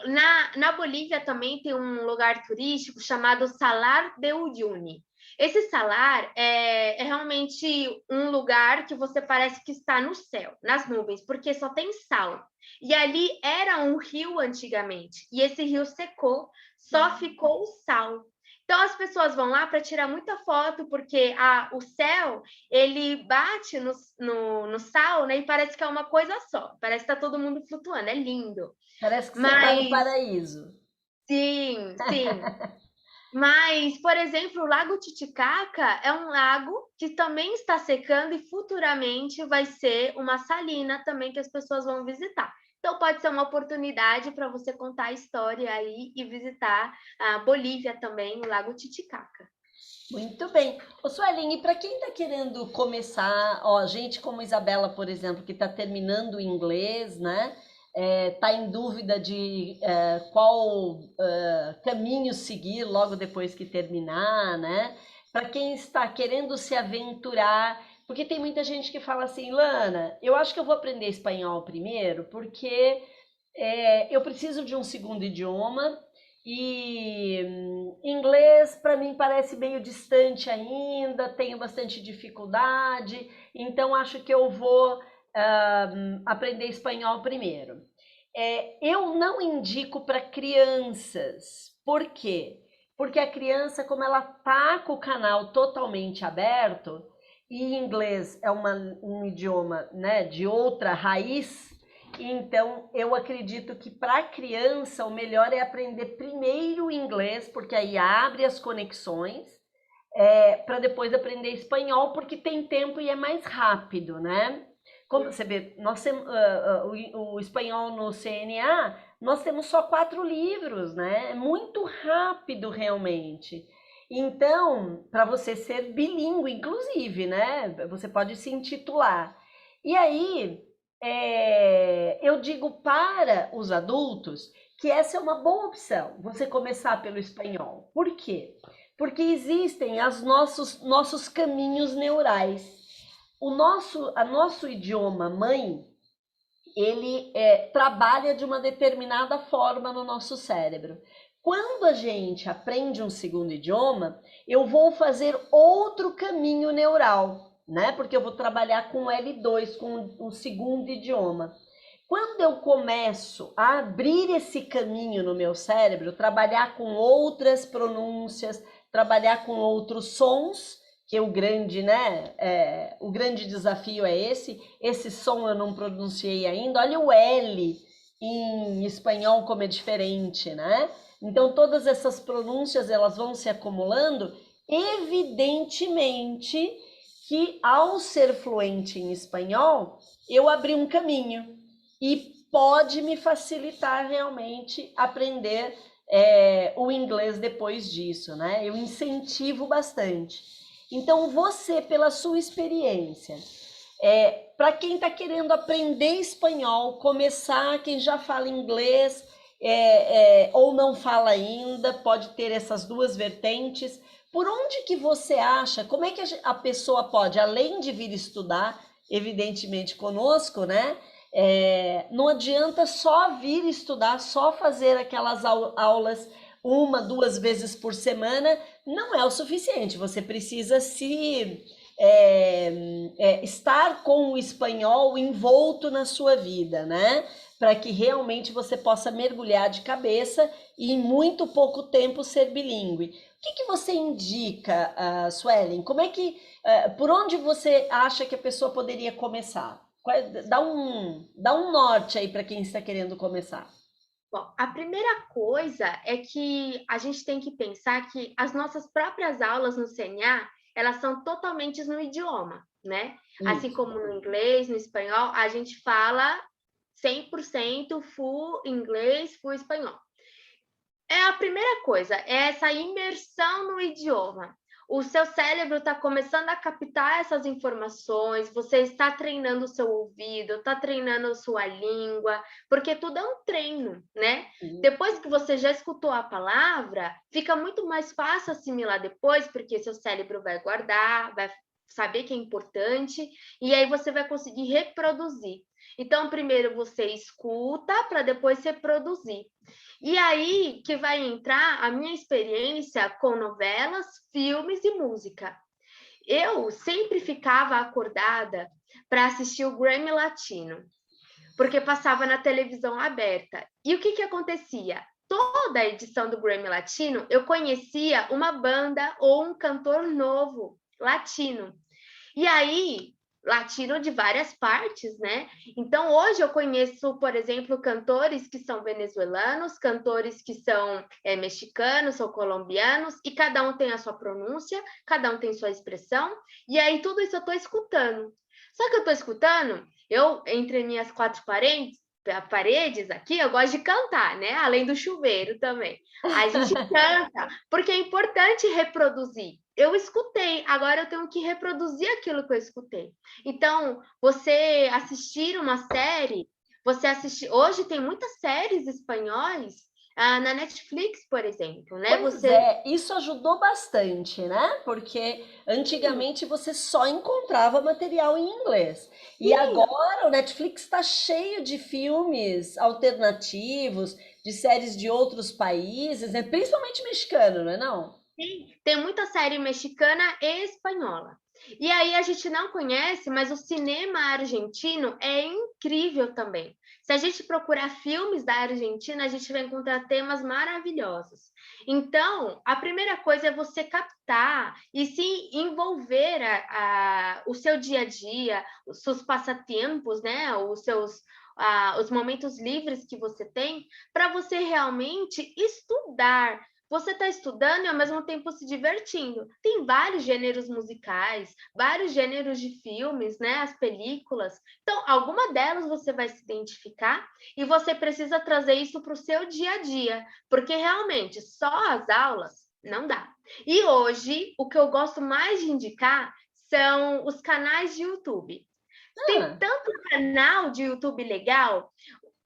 na Bolívia também tem um lugar turístico chamado Salar de Uyuni. Esse salar é realmente um lugar que você parece que está no céu, nas nuvens, porque só tem sal. E ali era um rio antigamente, e esse rio secou, só ficou o sal. Então as pessoas vão lá para tirar muita foto, porque o céu ele bate no sal, né? E parece que é uma coisa só. Parece que está todo mundo flutuando. É lindo. Parece que você está no Mas paraíso. sim, sim. Mas, por exemplo, o Lago Titicaca é um lago que também está secando e futuramente vai ser uma salina também que as pessoas vão visitar. Então, pode ser uma oportunidade para você contar a história aí e visitar a Bolívia também, o Lago Titicaca. Muito bem. Ô, Suelen, e para quem está querendo começar, ó, gente como Isabela, por exemplo, que está terminando o inglês, né? Tá em dúvida de qual caminho seguir logo depois que terminar, né? Para quem está querendo se aventurar, porque tem muita gente que fala assim, Lana, eu acho que eu vou aprender espanhol primeiro, porque eu preciso de um segundo idioma e inglês para mim parece meio distante ainda, tenho bastante dificuldade, então acho que eu vou aprender espanhol primeiro. Eu não indico para crianças. Por quê? Porque a criança, como ela tá com o canal totalmente aberto, e inglês é um idioma, né, de outra raiz, então eu acredito que para a criança o melhor é aprender primeiro inglês, porque aí abre as conexões, para depois aprender espanhol, porque tem tempo e é mais rápido, né? Como você vê, nós temos o espanhol no CNA, nós temos só 4 livros, né? É muito rápido realmente. Então, para você ser bilíngue, inclusive, né? Você pode se intitular. E aí, eu digo para os adultos que essa é uma boa opção, você começar pelo espanhol. Por quê? Porque existem os nossos caminhos neurais. A nosso idioma mãe, ele trabalha de uma determinada forma no nosso cérebro. Quando a gente aprende um segundo idioma, eu vou fazer outro caminho neural, né? Porque eu vou trabalhar com L2, com o segundo idioma. Quando eu começo a abrir esse caminho no meu cérebro, trabalhar com outras pronúncias, trabalhar com outros sons, que o grande, né? O grande desafio é esse. Esse som eu não pronunciei ainda. Olha o L em espanhol como é diferente, né? Então todas essas pronúncias elas vão se acumulando. Evidentemente que ao ser fluente em espanhol, eu abri um caminho e pode me facilitar realmente aprender o inglês depois disso, né? Eu incentivo bastante. Então, você, pela sua experiência, para quem está querendo aprender espanhol, começar, quem já fala inglês ou não fala ainda, pode ter essas duas vertentes. Por onde que você acha, como é que a pessoa pode, além de vir estudar, evidentemente conosco, né? Não adianta só vir estudar, só fazer aquelas aulas 1, 2 vezes por semana, não é o suficiente. Você precisa estar com o espanhol envolto na sua vida, né? para que realmente você possa mergulhar de cabeça e em muito pouco tempo ser bilíngue. O que que você indica, Suelen? Como é que, por onde você acha que a pessoa poderia começar? Dá um norte aí para quem está querendo começar. Bom, a primeira coisa é que a gente tem que pensar que as nossas próprias aulas no CNA, elas são totalmente no idioma, né? Assim Isso. como no inglês, no espanhol, a gente fala 100% full inglês, full espanhol. É a primeira coisa, é essa imersão no idioma. O seu cérebro está começando a captar essas informações, você está treinando o seu ouvido, está treinando a sua língua, porque tudo é um treino, né? Uhum. Depois que você já escutou a palavra, fica muito mais fácil assimilar depois, porque seu cérebro vai guardar, vai saber que é importante, e aí você vai conseguir reproduzir. Então, primeiro você escuta para depois reproduzir. E aí que vai entrar a minha experiência com novelas, filmes e música. Eu sempre ficava acordada para assistir o Grammy Latino, porque passava na televisão aberta. E o que que acontecia? Toda a edição do Grammy Latino, eu conhecia uma banda ou um cantor novo, latino. E aí, latino de várias partes, né? Então, hoje eu conheço, por exemplo, cantores que são venezuelanos, cantores que são mexicanos ou colombianos, e cada um tem a sua pronúncia, cada um tem sua expressão, e aí tudo isso eu estou escutando. Só que eu estou escutando, eu, entre minhas quatro paredes aqui, eu gosto de cantar, né? Além do chuveiro também. A gente canta, porque é importante reproduzir. Eu escutei, agora eu tenho que reproduzir aquilo que eu escutei. Então, você assistir uma série, você assistir. Hoje tem muitas séries espanhóis na Netflix, por exemplo, né? Pois é, isso ajudou bastante, né? Porque antigamente você só encontrava material em inglês. E Sim, agora o Netflix está cheio de filmes alternativos, de séries de outros países, né? Principalmente mexicano, não é não? sim, tem muita série mexicana e espanhola. E aí a gente não conhece, mas o cinema argentino é incrível também. Se a gente procurar filmes da Argentina, a gente vai encontrar temas maravilhosos. Então, a primeira coisa é você captar e se envolver o seu dia a dia, os seus passatempos, né? Os momentos livres que você tem, para você realmente estudar. Você está estudando e ao mesmo tempo se divertindo. Tem vários gêneros musicais, vários gêneros de filmes, né? As películas. Então, alguma delas você vai se identificar e você precisa trazer isso para o seu dia a dia, porque realmente só as aulas não dá. E hoje, o que eu gosto mais de indicar são os canais de YouTube. Tem Ah, tanto canal de YouTube legal.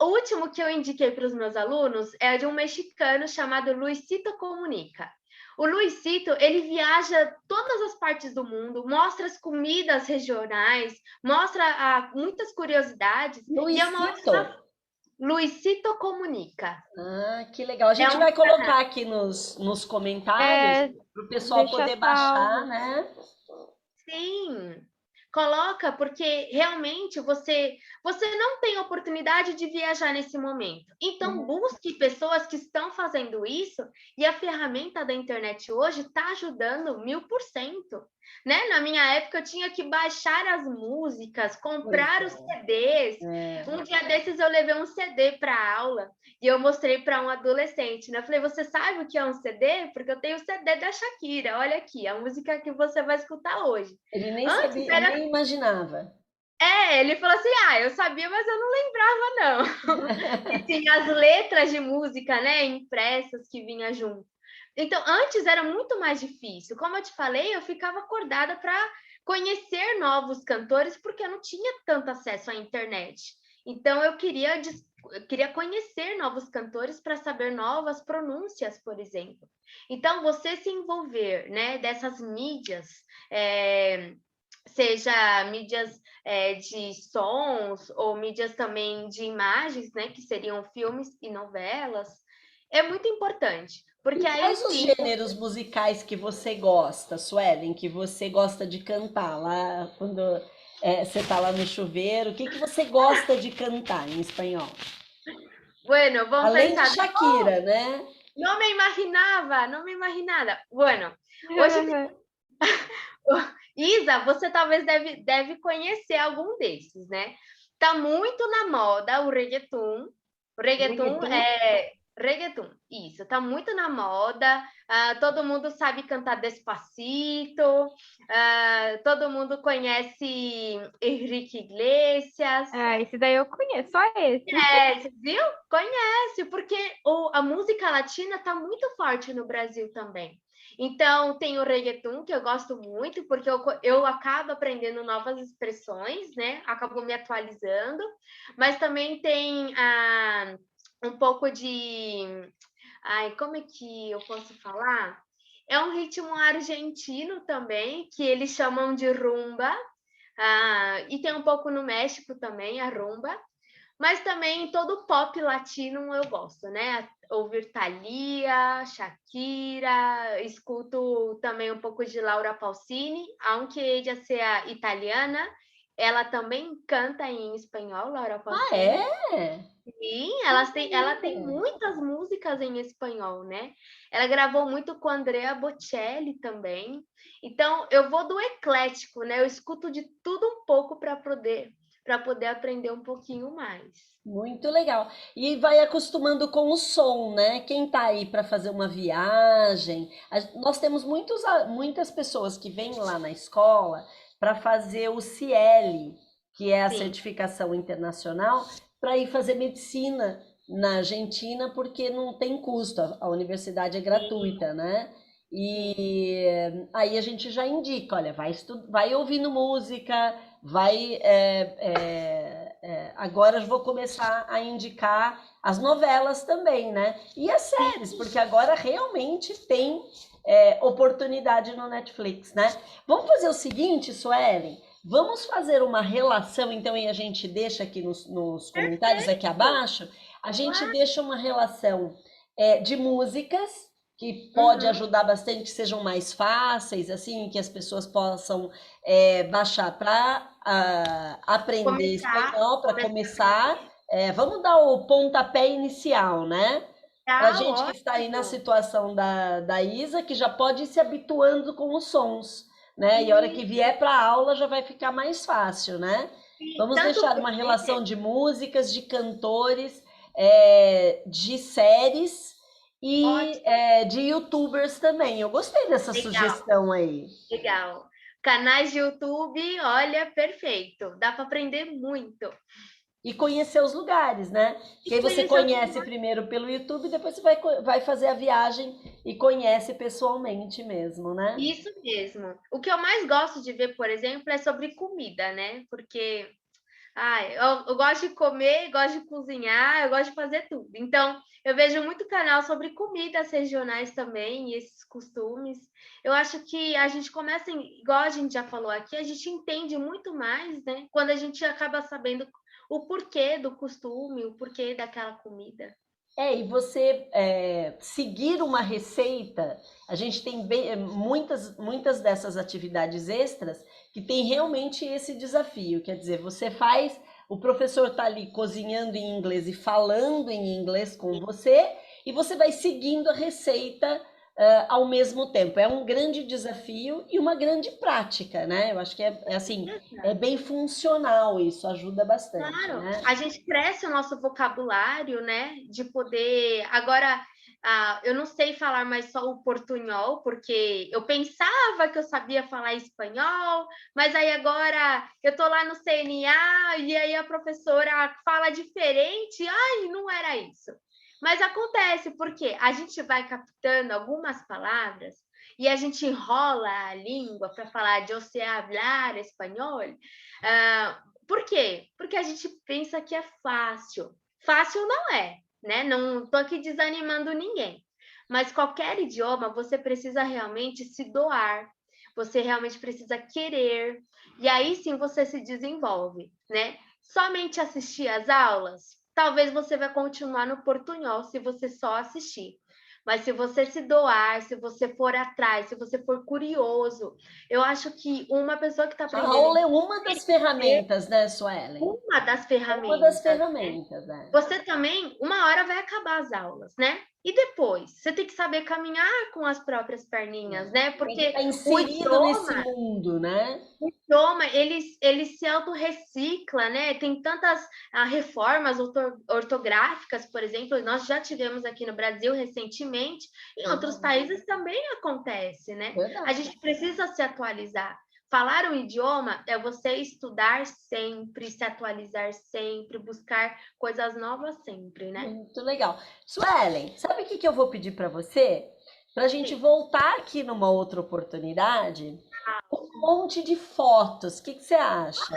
O último que eu indiquei para os meus alunos é de um mexicano chamado Luisito Comunica. O Luisito, ele viaja todas as partes do mundo, mostra as comidas regionais, mostra muitas curiosidades, e é uma Luisito. ótima... Luisito Comunica. Ah, que legal. A É gente um... vai colocar aqui nos comentários É, para o pessoal deixa poder baixar, salvo. né? Sim, coloca, porque realmente você não tem oportunidade de viajar nesse momento. Então, Uhum. busque pessoas que estão fazendo isso, e a ferramenta da internet hoje está ajudando 1000%. Né? Na minha época, eu tinha que baixar as músicas, Pois comprar os é. CDs. É. Um dia desses, eu levei um CD para aula e eu mostrei para um adolescente. Né? Eu falei, você sabe o que é um CD? Porque eu tenho o CD da Shakira. Olha aqui, a música que você vai escutar hoje. Ele nem Antes sabia, era. nem imaginava. Ele falou assim: eu sabia, mas eu não lembrava, não. E tinha as letras de música, né, impressas que vinha junto. Então, antes era muito mais difícil. Como eu te falei, eu ficava acordada para conhecer novos cantores, porque eu não tinha tanto acesso à internet. Então, eu queria conhecer novos cantores para saber novas pronúncias, por exemplo. Então, você se envolver, né, dessas mídias, seja mídias de sons ou mídias também de imagens, né, que seriam filmes e novelas, é muito importante, E porque aí quais os sim, gêneros musicais que você gosta, Suelen, que você gosta de cantar lá quando você tá lá no chuveiro, o que que você gosta de cantar em espanhol? Bueno, vamos Além de pensar. Shakira, né? Não me imaginava, não me imaginava. Bueno, hoje Isa, você talvez deve conhecer algum desses, né? Tá muito na moda o reggaeton. O reggaeton Reggaeton? é reggaeton, isso, tá muito na moda. Todo mundo sabe cantar Despacito. Todo mundo conhece Henrique Iglesias. Ah, esse daí eu conheço, só esse. Você viu? Conhece, porque a música latina está muito forte no Brasil também. Então, tem o reggaeton, que eu gosto muito, porque eu acabo aprendendo novas expressões, né? Acabo me atualizando. Mas também tem um pouco de... Ai, como é que eu posso falar? É um ritmo argentino também, que eles chamam de rumba. E tem um pouco no México também, a rumba. Mas também todo o pop latino eu gosto, né? Ouvir Thalia, Shakira, escuto também um pouco de Laura Pausini, aunque ella sea italiana, ela também canta em espanhol, Laura Ah, Pausini. é? Sim, ela tem muitas músicas em espanhol, né? Ela gravou muito com Andrea Bocelli também. Então, eu vou do eclético, né? Eu escuto de tudo um pouco para poder aprender um pouquinho mais. Muito legal. E vai acostumando com o som, né? Quem tá aí para fazer uma viagem, nós temos muitas pessoas que vêm lá na escola para fazer o CL, que é a Sim. certificação internacional, para ir fazer medicina na Argentina, porque não tem custo, a universidade é Sim, gratuita, né? sim. E aí a gente já indica, olha, vai ouvindo música, vai agora eu vou começar a indicar as novelas também, né? E as séries, Sim. porque agora realmente tem oportunidade no Netflix, né? Vamos fazer o seguinte, Suelen, vamos fazer uma relação, então, e a gente deixa aqui nos comentários aqui Perfeito. abaixo, a gente Claro. deixa uma relação de músicas que pode Uhum. ajudar bastante, que sejam mais fáceis, assim, que as pessoas possam baixar para aprender espanhol, para Começar a começar. aprender. Vamos dar o pontapé inicial, né? Para a Tá gente que está aí na ótimo. situação da Isa, que já pode ir se habituando com os sons, né? E a hora que E, vier para a aula já vai ficar mais fácil, né? Vamos tanto deixar uma relação porque de músicas, de cantores, de séries e ótimo, de youtubers também. Eu gostei dessa legal, sugestão aí. legal. Canais de YouTube, olha, perfeito. Dá para aprender muito. E conhecer os lugares, né? E Porque aí você conhecer os conhece lugares. primeiro pelo YouTube, depois você vai fazer a viagem e conhece pessoalmente mesmo, né? Isso mesmo. O que eu mais gosto de ver, por exemplo, é sobre comida, né? Porque eu gosto de comer, gosto de cozinhar, eu gosto de fazer tudo. Então, eu vejo muito canal sobre comidas regionais também, e esses costumes. Eu acho que a gente começa, igual a gente já falou aqui, a gente entende muito mais, né? Quando a gente acaba sabendo o porquê do costume, o porquê daquela comida. E você seguir uma receita, a gente tem muitas dessas atividades extras que tem realmente esse desafio. Quer dizer, o professor está ali cozinhando em inglês e falando em inglês com você, e você vai seguindo a receita ao mesmo tempo. É um grande desafio e uma grande prática, né? Eu acho que é assim, é bem funcional isso, ajuda bastante, Claro, né? a gente cresce o nosso vocabulário, né? De poder. Agora, eu não sei falar mais só o portunhol, porque eu pensava que eu sabia falar espanhol, mas aí agora eu tô lá no CNA e aí a professora fala diferente. Ai, não era isso. Mas acontece porque a gente vai captando algumas palavras e a gente enrola a língua para falar de você hablar espanhol. Por quê? Porque a gente pensa que é fácil. Fácil não é, né? Não estou aqui desanimando ninguém. Mas qualquer idioma, você precisa realmente se doar. Você realmente precisa querer. E aí sim você se desenvolve, né? Somente assistir às aulas, talvez você vai continuar no portunhol se você só assistir. Mas se você se doar, se você for atrás, se você for curioso, eu acho que uma pessoa que está A aprendendo aula é uma das ferramentas, né, Suelen? uma das Uma das ferramentas, né? ferramentas, né? Você também, uma hora vai acabar as aulas, né? E depois, você tem que saber caminhar com as próprias perninhas, né? Tem que Porque estar inserido nesse mundo, né? o idioma, ele se autorrecicla, né? Tem tantas reformas ortográficas, por exemplo, nós já tivemos aqui no Brasil recentemente, em outros países também acontece, né? A Verdade. gente precisa se atualizar. Falar um idioma é você estudar sempre, se atualizar sempre, buscar coisas novas sempre, né? Muito legal. Suelen, sabe o que eu vou pedir para você? Para a gente Sim. voltar aqui numa outra oportunidade, um monte de fotos. O que você acha?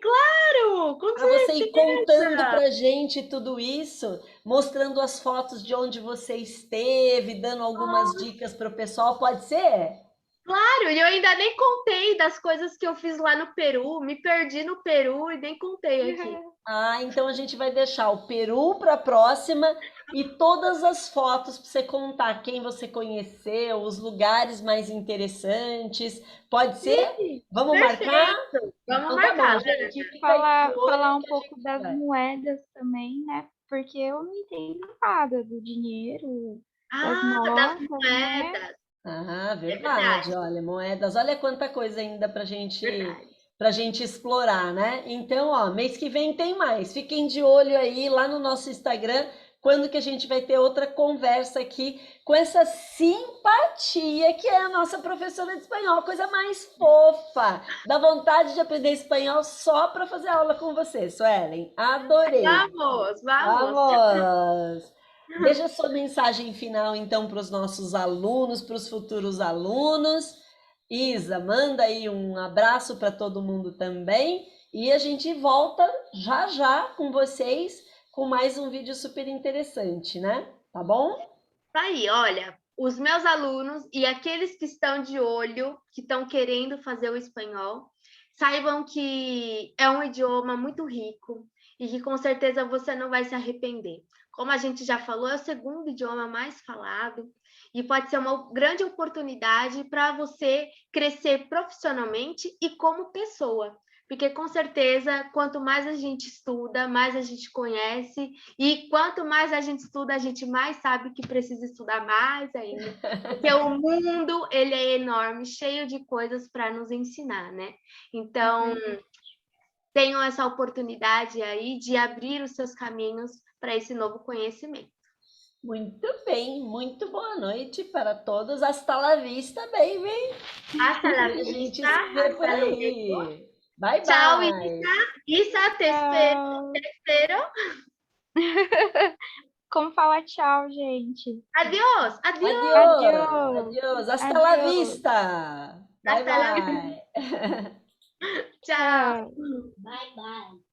Claro, com Para você ir contando certeza! para gente tudo isso, mostrando as fotos de onde você esteve, dando algumas dicas para o pessoal, pode ser? Claro, e eu ainda nem contei das coisas que eu fiz lá no Peru, me perdi no Peru e nem contei aqui. Ah, então a gente vai deixar o Peru para a próxima e todas as fotos para você contar quem você conheceu, os lugares mais interessantes. Pode ser? Sim, Vamos marcar? perfeito! Vamos Então tá bom, marcar, gente. Lana. Fica aí de Falar olho um que a pouco gente das vai. moedas também, né? Porque eu não entendo nada do dinheiro, das Ah, das notas, né? moedas. Ah, É verdade. verdade, Olha, moedas. Olha quanta coisa ainda verdade. para gente explorar, né? Então, ó, mês que vem tem mais. Fiquem de olho aí lá no nosso Instagram, quando que a gente vai ter outra conversa aqui com essa simpatia que é a nossa professora de espanhol, coisa mais fofa. Dá vontade de aprender espanhol só para fazer aula com você, Suelen. Adorei. Vamos, vamos. Vamos! Deixa sua mensagem final, então, para os nossos alunos, para os futuros alunos. Isa, manda aí um abraço para todo mundo também. E a gente volta já já com vocês com mais um vídeo super interessante, né? Tá bom? Tá aí, olha, os meus alunos e aqueles que estão de olho, que estão querendo fazer o espanhol, saibam que é um idioma muito rico e que com certeza você não vai se arrepender. Como a gente já falou, é o segundo idioma mais falado e pode ser uma grande oportunidade para você crescer profissionalmente e como pessoa. Porque com certeza, quanto mais a gente estuda, mais a gente conhece, e quanto mais a gente estuda, a gente mais sabe que precisa estudar mais ainda. Porque o mundo, ele é enorme, cheio de coisas para nos ensinar, né? Então, tenham essa oportunidade aí de abrir os seus caminhos para esse novo conhecimento. Muito bem, muito boa noite para todos. Hasta la vista, baby! Hasta la A gente vista, se vê por hasta luego. aí. Bye, Tchau, bye! Isa. Isa, te espero, Tchau. te espero. Como falar tchau, gente? Adiós, adiós. Adiós, Adiós. adiós, hasta la Adiós. vista. Bye Hasta la bye. Tchau. Tchau. Bye, bye.